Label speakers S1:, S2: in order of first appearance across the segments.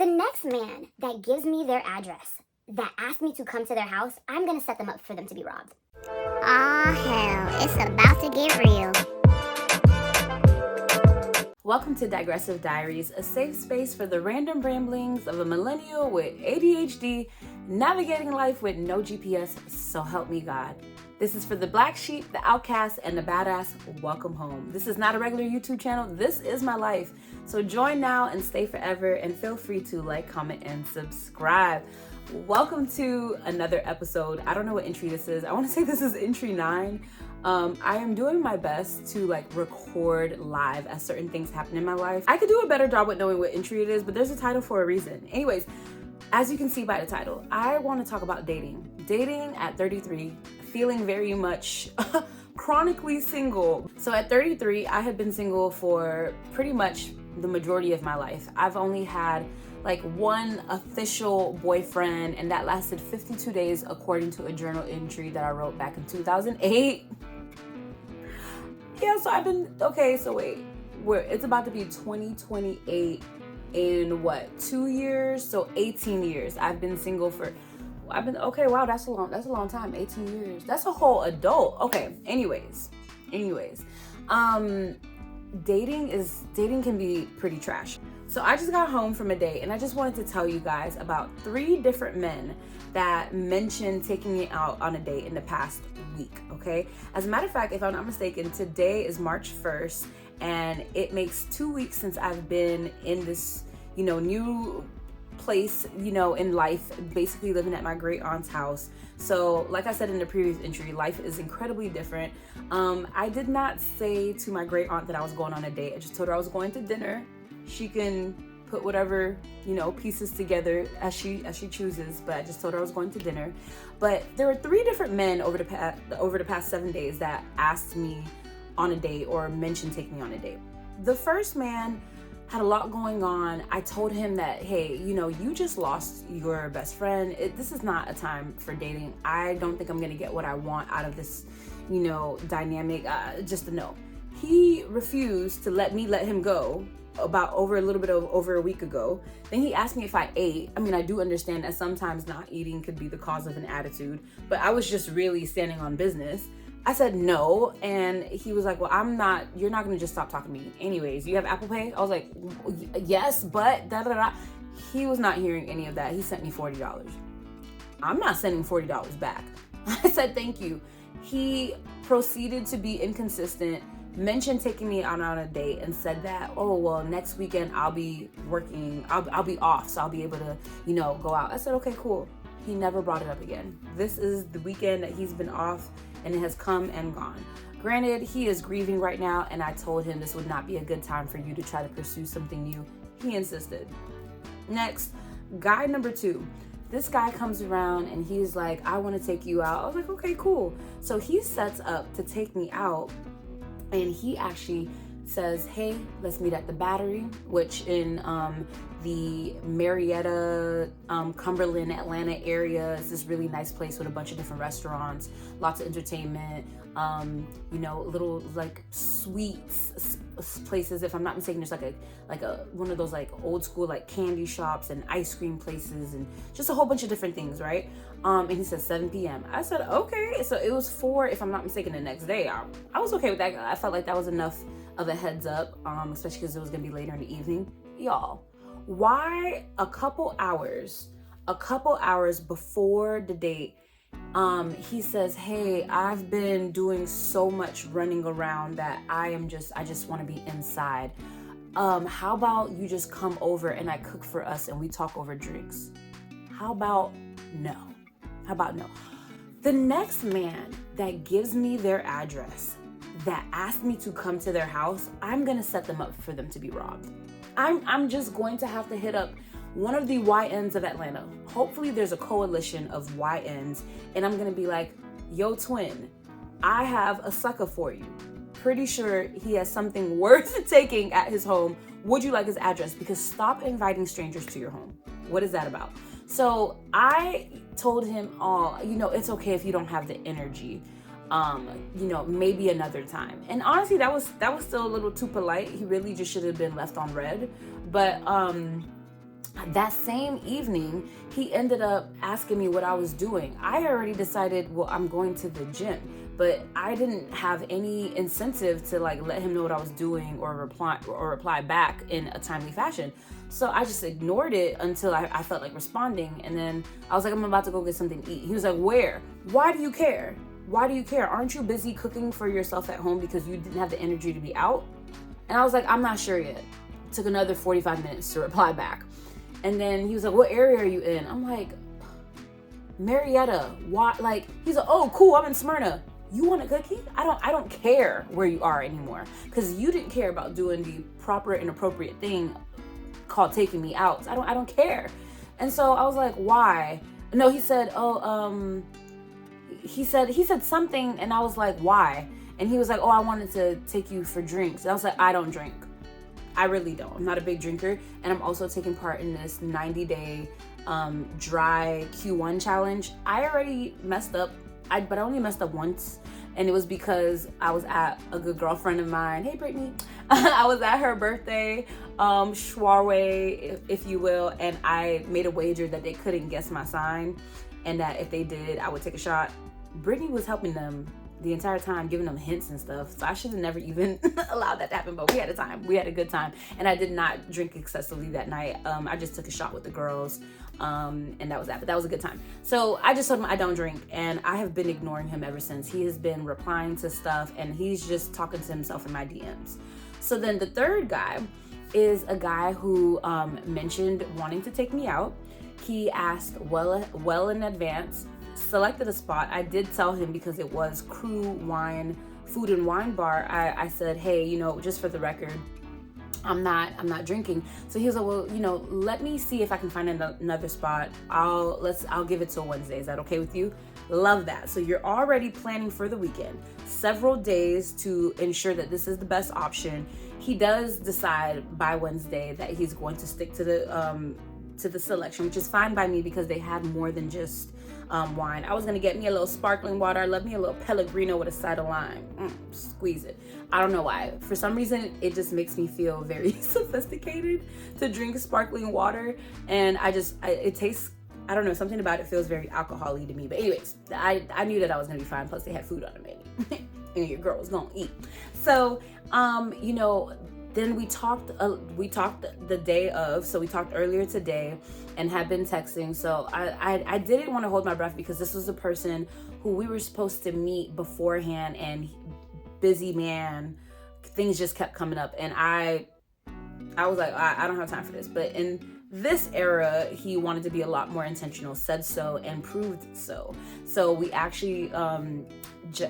S1: next man that gives me their address, that asks me to come to their house, I'm gonna set them up for them to be robbed.
S2: Aw, hell, it's about to get real.
S3: Welcome to Digressive Diaries, a safe space for the random ramblings of a millennial with ADHD, navigating life with no GPS, so help me God. This is for the black sheep, the outcast, and the badass. Welcome home. This is not a regular YouTube channel. This is my life. So join now and stay forever, and feel free to like, comment, and subscribe. Welcome to another episode. I don't know what entry this is. I want to say this is entry 9. I am doing my best to record live as certain things happen in my life. I could do a better job with knowing what entry it is, but there's a title for a reason. Anyways, as you can see by the title, I want to talk about dating. Dating at 33, feeling very much chronically single. So at 33, I had been single for pretty much the majority of my life. I've only had one official boyfriend, and that lasted 52 days according to a journal entry that I wrote back in 2008. Yeah, so I've been, it's about to be 2028 in 2 years? So 18 years. I've been single for, wow, that's a long time, 18 years. That's a whole adult. Okay, anyways. Dating can be pretty trash. So I just got home from a date, and I just wanted to tell you guys about 3 different men that mentioned taking me out on a date in the past week, okay? As a matter of fact, if I'm not mistaken, today is March 1st, and it makes 2 weeks since I've been in this, new place, in life, basically living at my great aunt's house. So like I said in the previous entry, life is incredibly different. I did not say to my great aunt that I was going on a date. I just told her I was going to dinner. She can put whatever, pieces together as she chooses, but I just told her I was going to dinner. But there were 3 different men over the past 7 days that asked me on a date or mentioned taking me on a date. The first man had a lot going on. I told him that, hey, you just lost your best friend. This is not a time for dating. I don't think I'm gonna get what I want out of this, dynamic. Just a no. He refused to let him go about over a week ago. Then he asked me if I ate. I mean, I do understand that sometimes not eating could be the cause of an attitude, but I was just really standing on business. I said no, and he was like, well, you're not gonna just stop talking to me. Anyways, you have Apple Pay? I was like, yes, but da-da-da. He was not hearing any of that. He sent me $40. I'm not sending $40 back. I said, thank you. He proceeded to be inconsistent, mentioned taking me out on a date, and said that, oh, well, next weekend I'll be working, I'll be off, so I'll be able to, go out. I said, okay, cool. He never brought it up again. This is the weekend that he's been off, and it has come and gone. Granted, he is grieving right now, and I told him this would not be a good time for you to try to pursue something new. He insisted. Next, guy number 2. This guy comes around and he's like, I want to take you out. I was like, okay, cool. So he sets up to take me out, and he actually says, hey, let's meet at the Battery, which in the Marietta, Cumberland, Atlanta area is this really nice place with a bunch of different restaurants, lots of entertainment, little sweets places. If I'm not mistaken, there's one of those old school candy shops and ice cream places and just a whole bunch of different things, right? And he said 7 p.m. I said, okay. So it was 4, if I'm not mistaken, the next day. I was okay with that. I felt like that was enough of a heads up, especially because it was gonna be later in the evening. Y'all, why a couple hours before the date, he says, hey, I've been doing so much running around that I just want to be inside. How about you just come over and I cook for us and we talk over drinks? How about no? The next man that gives me their address, that asked me to come to their house, I'm gonna set them up for them to be robbed. I'm just going to have to hit up one of the YNs of Atlanta. Hopefully there's a coalition of YNs, and I'm gonna be like, yo, twin, I have a sucker for you. Pretty sure he has something worth taking at his home. Would you like his address? Because stop inviting strangers to your home. What is that about? So I told him, it's okay if you don't have the energy. Maybe another time. And honestly, that was still a little too polite. He really just should have been left on red. But That same evening, he ended up asking me what I was doing. I already decided, well, I'm going to the gym, but I didn't have any incentive to like let him know what I was doing or reply back in a timely fashion. So I just ignored it until I felt like responding. And then I was like, I'm about to go get something to eat. He was like, where? Why do you care? Why do you care? Aren't you busy cooking for yourself at home because you didn't have the energy to be out? And I was like, I'm not sure yet. It took another 45 minutes to reply back. And then he was like, what area are you in? I'm like, Marietta. Why? Like, he's like, oh, cool, I'm in Smyrna. You want a cookie? I don't care where you are anymore, because you didn't care about doing the proper and appropriate thing called taking me out. I don't care. And so I was like, why? No, he said, he said something, and I was like, why? And he was like, oh, I wanted to take you for drinks. And I was like, I don't drink. I really don't. I'm not a big drinker. And I'm also taking part in this 90-day dry Q1 challenge. I already messed up, but I only messed up once. And it was because I was at a good girlfriend of mine. Hey, Brittany. I was at her birthday, soiree, if you will. And I made a wager that they couldn't guess my sign, and that if they did, I would take a shot. Brittany was helping them the entire time, giving them hints and stuff. So I should have never even allowed that to happen, but we had a time. We had a good time. And I did not drink excessively that night. I just took a shot with the girls, and that was that. But that was a good time. So I just told him I don't drink, and I have been ignoring him ever since. He has been replying to stuff, and he's just talking to himself in my DMs. So then the third guy is a guy who mentioned wanting to take me out. He asked well in advance, selected a spot. I did tell him, because it was Crew Wine Food and Wine Bar, I said, hey, you know, just for the record, I'm not drinking. So he was like, well, you know, let me see if I can find another spot. I'll give it till Wednesday. Is that okay with you? Love that. So you're already planning for the weekend, several days to ensure that this is the best option. He does decide by Wednesday that he's going to stick to the selection, which is fine by me, because they had more than just wine. I was gonna get me a little sparkling water. I love me a little Pellegrino with a side of lime. Squeeze it. I don't know why. For some reason, it just makes me feel very sophisticated to drink sparkling water, and it tastes, I don't know, something about it feels very alcohol-y to me. But anyways, I knew that I was gonna be fine. Plus, they had food on the menu, and your girl was gonna eat. So, you know. Then we talked the day of, so we talked earlier today and had been texting. So I didn't want to hold my breath, because this was a person who we were supposed to meet beforehand, and busy man, things just kept coming up. And I was like, I don't have time for this. But in this era, he wanted to be a lot more intentional, said so, and proved so. So we actually,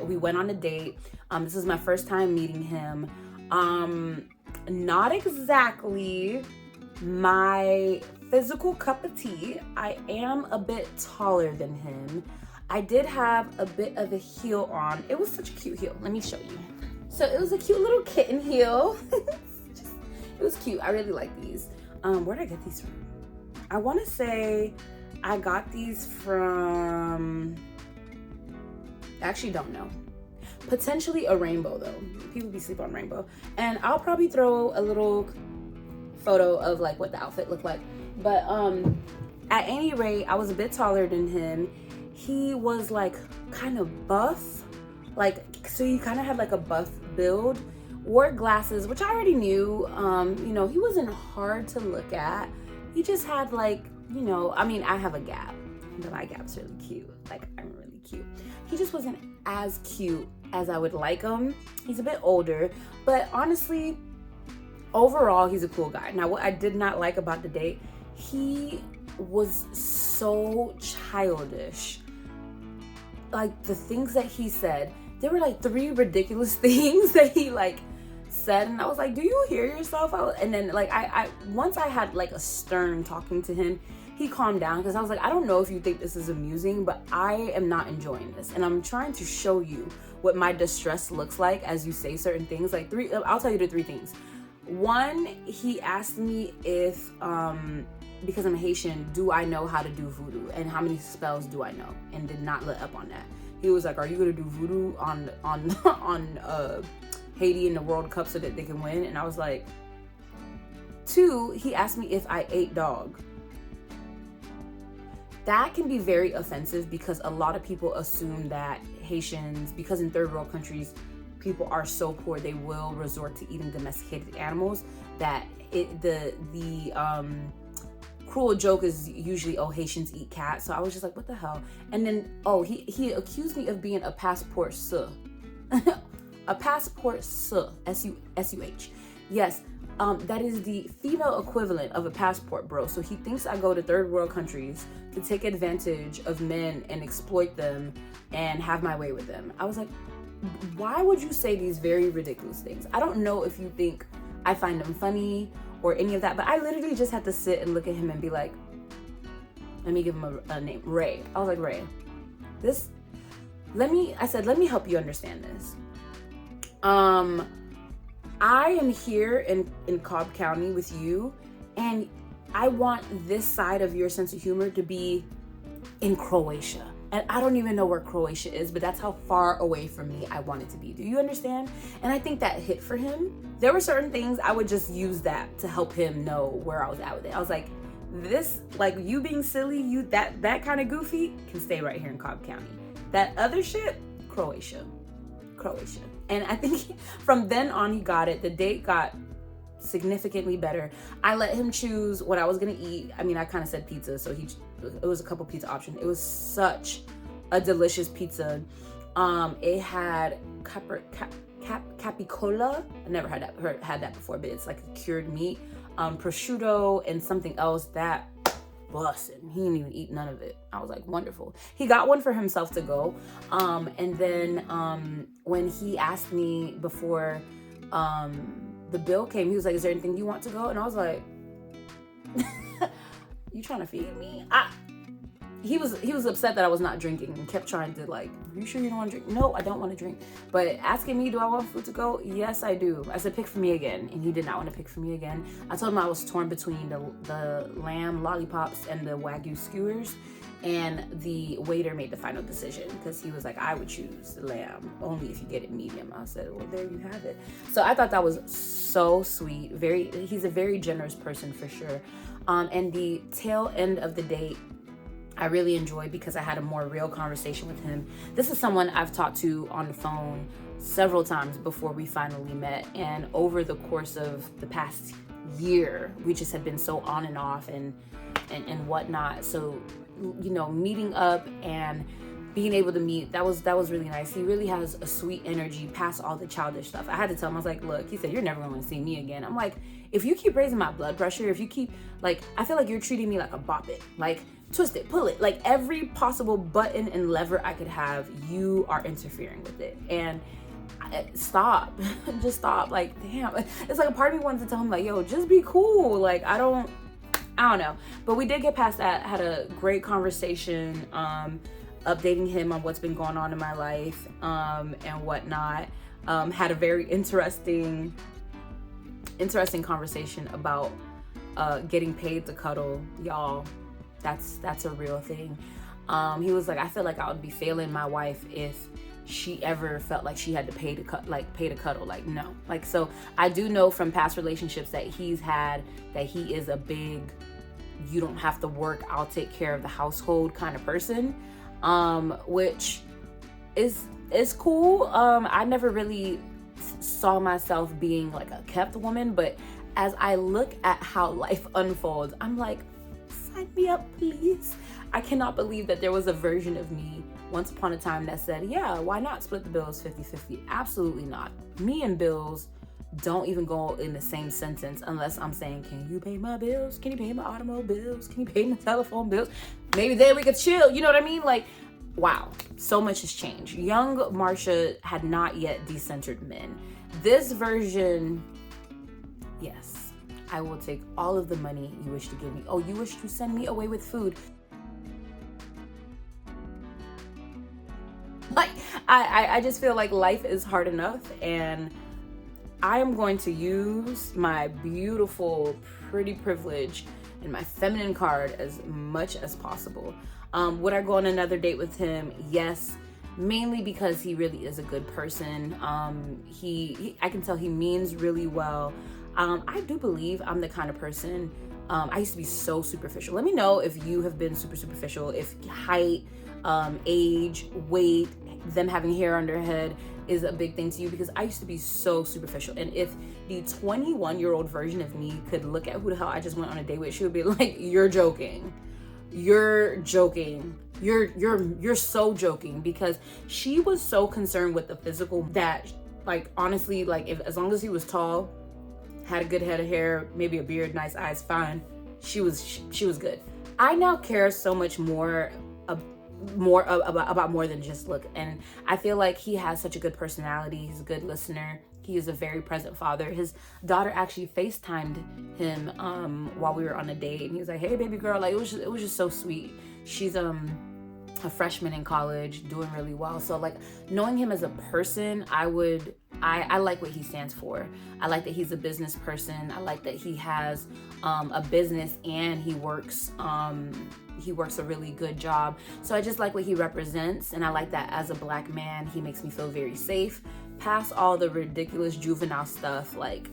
S3: we went on a date. This is my first time meeting him. Not exactly my physical cup of tea. I am a bit taller than him. I did have a bit of a heel on. It was such a cute heel. Let me show you. So it was a cute little kitten heel. It was cute. I really like these. Where did I get these from? I want to say I got these from, I actually don't know. Potentially a Rainbow, though. People be sleeping on Rainbow. And I'll probably throw a little photo of like what the outfit looked like. But at any rate, I was a bit taller than him. He was like kind of buff. Like, so he kind of had like a buff build. Wore glasses, which I already knew. You know, he wasn't hard to look at. He just had like, you know, I mean, I have a gap. But my gap's really cute. Like, I'm really cute. He just wasn't as cute as I would like him. He's a bit older, but honestly, overall, he's a cool guy. Now, what I did not like about the date, he was so childish. Like, the things that he said, there were like 3 ridiculous things that he like said, and I was like, do you hear yourself? And then like I once I had like a stern talking to him, he calmed down, because I was like, I don't know if you think this is amusing, but I am not enjoying this, and I'm trying to show you what my distress looks like as you say certain things. Like I'll tell you the 3 things. 1, he asked me if because I'm Haitian, do I know how to do voodoo, and how many spells do I know, and did not let up on that. He was like, are you gonna do voodoo on Haiti in the World Cup so that they can win? And I was like, 2, he asked me if I ate dog. that can be very offensive because a lot of people assume that Haitians, because in third world countries, people are so poor they will resort to eating domesticated animals, that the cruel joke is usually, oh, Haitians eat cats. So I was just like, what the hell? And then, oh, he accused me of being a passport suh. A passport suh, S-U-H. Yes, that is the female equivalent of a passport bro. So he thinks I go to third world countries to take advantage of men and exploit them and have my way with them. I was like, why would you say these very ridiculous things? I don't know if you think I find them funny or any of that, but I literally just had to sit and look at him and be like, let me give him a name, Ray. I was like, Ray, let me help you understand this. I am here in Cobb County with you, and I want this side of your sense of humor to be in Croatia. And I don't even know where Croatia is, but that's how far away from me I want it to be. Do you understand? And I think that hit for him. There were certain things I would just use that to help him know where I was at with it. I was like, this, like, you being silly, you that kind of goofy can stay right here in Cobb County. That other shit, Croatia. And I think from then on he got it. The date got significantly better. I let him choose what I was gonna eat. I mean, I kind of said pizza, so it was a couple pizza options. It was such a delicious pizza. It had capicola. I never had that before, but it's like a cured meat, prosciutto, and something else that busted. He didn't even eat none of it. I was like, wonderful. He got one for himself to go. And then when he asked me before the bill came, he was like, is there anything you want to go? And I was like, you trying to feed me? He was upset that I was not drinking and kept trying to, like, are you sure you don't want to drink? No, I don't want to drink. But asking me, do I want food to go? Yes, I do. I said, pick for me again. And he did not want to pick for me again. I told him I was torn between the lamb lollipops and the Wagyu skewers. And the waiter made the final decision because he was like, I would choose the lamb only if you get it medium. I said, well, there you have it. So I thought that was so sweet. He's a very generous person for sure. And the tail end of the date, I really enjoyed because I had a more real conversation with him. This is someone I've talked to on the phone several times before we finally met. And over the course of the past year, we just have been so on and off and whatnot. So, you know, meeting up and being able to meet, that was really nice. He really has a sweet energy past all the childish stuff. I had to tell him, I was like, look, he said, you're never going to see me again. I'm like, if you keep raising my blood pressure, if you keep, like, I feel like you're treating me like a bop it, like, twist it, pull it, like every possible button and lever I could have, you are interfering with it. And stop, just stop. Like, damn, it's like a part of me wanted to tell him, like, yo, just be cool. Like, I don't know. But we did get past that, had a great conversation, updating him on what's been going on in my life, and whatnot. Had a very interesting conversation about getting paid to cuddle. Y'all, that's a real thing. He was like, I feel like I would be failing my wife if she ever felt like she had to pay to cuddle. Like, no. Like, so I do know from past relationships that he's had that he is a big, you don't have to work, I'll take care of the household kind of person, which is cool. I never really saw myself being like a kept woman, but as I look at how life unfolds, I'm like, sign me up, please. I cannot believe that there was a version of me once upon a time that said, yeah, why not split the bills 50-50? Absolutely not. Me and bills don't even go in the same sentence unless I'm saying, can you pay my bills? Can you pay my automobile bills? Can you pay my telephone bills? Maybe then we could chill. You know what I mean? Like, wow, so much has changed. Young Marsha had not yet decentered men. This version, yes, I will take all of the money you wish to give me. Oh, you wish to send me away with food? Like, I just feel like life is hard enough, and I am going to use my beautiful, pretty privilege and my feminine card as much as possible. Would I go on another date with him? Yes, mainly because he really is a good person. I can tell he means really well. I do believe I'm the kind of person I used to be so superficial. Let me know if you have been super superficial, if height, age, weight, them having hair on their head is a big thing to you, because I used to be so superficial. And if the 21-year-old version of me could look at who the hell I just went on a date with, she would be like, you're joking. You're joking. You're so joking, because she was so concerned with the physical that, like, honestly, like, if as long as he was tall, had a good head of hair, maybe a beard, nice eyes, fine, she was good. I now care so much more about more than just look, and I feel like he has such a good personality. He's a good listener. He is a very present father. His daughter actually FaceTimed him while we were on a date, and he was like, "Hey, baby girl," like it was just so sweet. She's a freshman in college, doing really well. So like, knowing him as a person, I like what he stands for. I like that he's a business person. I like that he has a business and he works a really good job. So I just like what he represents, and I like that as a Black man, he makes me feel very safe. Past all the ridiculous juvenile stuff, like,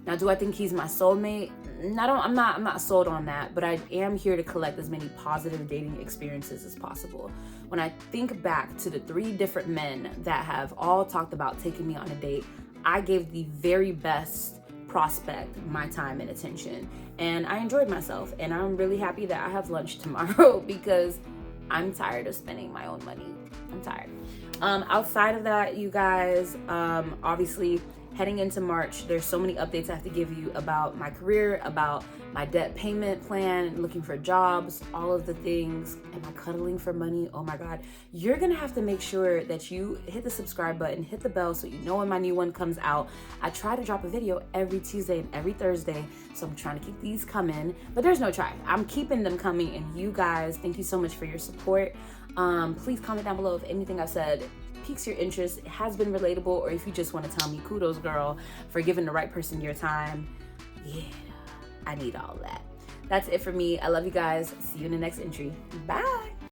S3: now do I think he's my soulmate? I'm not sold on that, but I am here to collect as many positive dating experiences as possible. When I think back to the 3 different men that have all talked about taking me on a date, I gave the very best prospect my time and attention, and I enjoyed myself, and I'm really happy that I have lunch tomorrow because I'm tired of spending my own money. I'm tired. Outside of that, you guys, obviously heading into March, there's so many updates I have to give you about my career, about my debt payment plan, looking for jobs, all of the things. Am I cuddling for money? Oh my God. You're gonna have to make sure that you hit the subscribe button, hit the bell so you know when my new one comes out. I try to drop a video every Tuesday and every Thursday, so I'm trying to keep these coming, but there's no try. I'm keeping them coming, and you guys, thank you so much for your support. Please comment down below if anything I've said piques your interest, it has been relatable, or if you just want to tell me kudos, girl, for giving the right person your time. Yeah, I need all that. That's it for me. I love you guys. See you in the next entry. Bye.